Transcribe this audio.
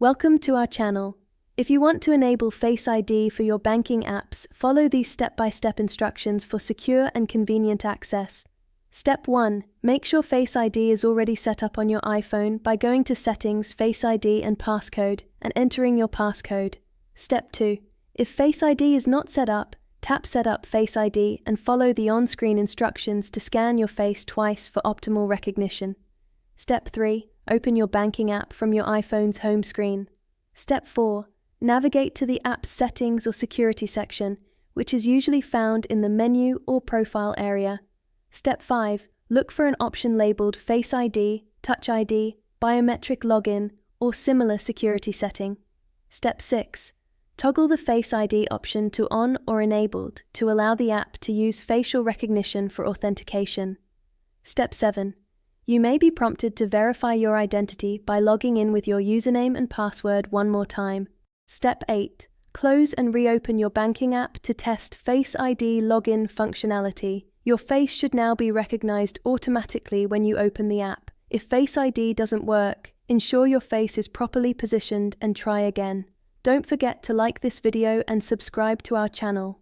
Welcome to our channel. If you want to enable Face ID for your banking apps, follow these step-by-step instructions for secure and convenient access. Step 1. Make sure Face ID is already set up on your iPhone by going to Settings, Face ID and Passcode, and entering your passcode. Step 2. If Face ID is not set up, tap Set up Face ID and follow the on-screen instructions to scan your face twice for optimal recognition. Step 3. Open your banking app from your iPhone's home screen. Step 4. Navigate to the app's settings or security section, which is usually found in the menu or profile area. Step 5. Look for an option labeled Face ID, Touch ID, Biometric Login, or similar security setting. Step 6. Toggle the Face ID option to on or enabled to allow the app to use facial recognition for authentication. Step 7. You may be prompted to verify your identity by logging in with your username and password one more time. Step 8. Close and reopen your banking app to test Face ID login functionality. Your face should now be recognized automatically when you open the app. If Face ID doesn't work, ensure your face is properly positioned and try again. Don't forget to like this video and subscribe to our channel.